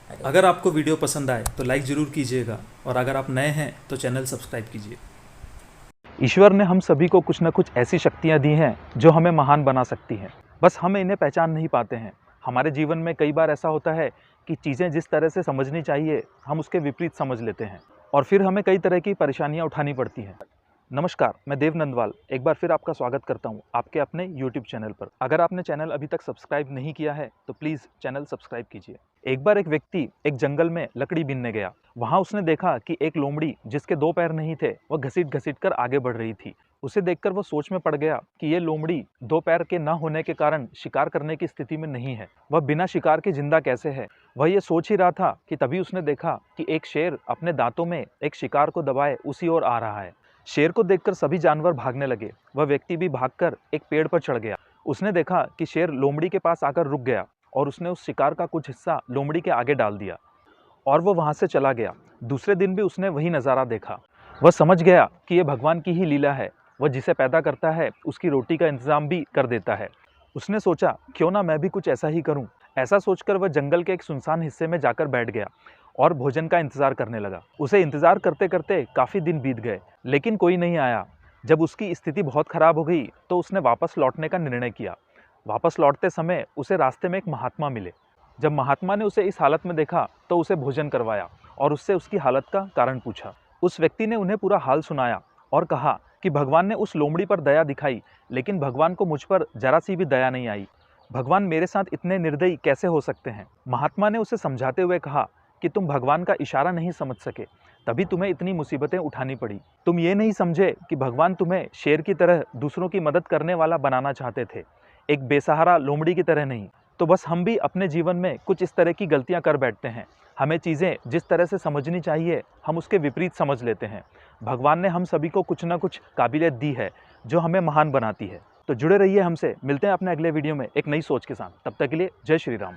अगर आपको वीडियो पसंद आए तो लाइक ज़रूर कीजिएगा और अगर आप नए हैं तो चैनल सब्सक्राइब कीजिए। ईश्वर ने हम सभी को कुछ न कुछ ऐसी शक्तियाँ दी हैं जो हमें महान बना सकती हैं। बस हम इन्हें पहचान नहीं पाते हैं। हमारे जीवन में कई बार ऐसा होता है कि चीज़ें जिस तरह से समझनी चाहिए हम उसके विपरीत समझ लेते हैं और फिर हमें कई तरह की परेशानियाँ उठानी पड़ती हैं। नमस्कार, मैं देव नंदवाल एक बार फिर आपका स्वागत करता हूँ आपके अपने यूट्यूब चैनल पर। अगर आपने चैनल अभी तक सब्सक्राइब नहीं किया है तो प्लीज़ चैनल सब्सक्राइब कीजिए। एक बार एक व्यक्ति एक जंगल में लकड़ी बीनने गया। वहाँ उसने देखा कि एक लोमड़ी जिसके 2 पैर नहीं थे वह घसीट-घसीट कर आगे बढ़ रही थी। उसे देखकर वो सोच में पड़ गया कि ये लोमड़ी 2 पैर के न होने के कारण शिकार करने की स्थिति में नहीं है। वह बिना शिकार के जिंदा कैसे है? वह ये सोच ही रहा था कि तभी उसने देखा कि एक शेर अपने दांतों में एक शिकार को दबाए उसी ओर आ रहा है। शेर को देखकर सभी जानवर भागने लगे। वह व्यक्ति भी भागकर एक पेड़ पर चढ़ गया। उसने देखा कि शेर लोमड़ी के पास आकर रुक गया और उसने उस शिकार का कुछ हिस्सा लोमड़ी के आगे डाल दिया और वो वहां से चला गया। दूसरे दिन भी उसने वही नज़ारा देखा। वह समझ गया कि यह भगवान की ही लीला है। वह जिसे पैदा करता है उसकी रोटी का इंतजाम भी कर देता है। उसने सोचा क्यों ना मैं भी कुछ ऐसा ही करूं। ऐसा सोचकर वह जंगल के एक सुनसान हिस्से में जाकर बैठ गया और भोजन का इंतजार करने लगा। उसे इंतजार करते करते काफी दिन बीत गए लेकिन कोई नहीं आया। जब उसकी स्थिति बहुत खराब हो गई तो उसने वापस लौटने का निर्णय किया। वापस लौटते समय उसे रास्ते में एक महात्मा मिले। जब महात्मा ने उसे इस हालत में देखा तो उसे भोजन करवाया और उससे उसकी हालत का कारण पूछा। उस व्यक्ति ने उन्हें पूरा हाल सुनाया और कहा कि भगवान ने उस लोमड़ी पर दया दिखाई लेकिन भगवान को मुझ पर जरा सी भी दया नहीं आई। भगवान मेरे साथ इतने निर्दयी कैसे हो सकते हैं? महात्मा ने उसे समझाते हुए कहा कि तुम भगवान का इशारा नहीं समझ सके, तभी तुम्हें इतनी मुसीबतें उठानी पड़ी। तुम ये नहीं समझे कि भगवान तुम्हें शेर की तरह दूसरों की मदद करने वाला बनाना चाहते थे, एक बेसहारा लोमड़ी की तरह नहीं। तो बस हम भी अपने जीवन में कुछ इस तरह की गलतियां कर बैठते हैं। हमें चीज़ें जिस तरह से समझनी चाहिए हम उसके विपरीत समझ लेते हैं। भगवान ने हम सभी को कुछ ना कुछ काबिलियत दी है जो हमें महान बनाती है। तो जुड़े रहिए हमसे। मिलते हैं अपने अगले वीडियो में एक नई सोच के साथ। तब तक के लिए जय श्री राम।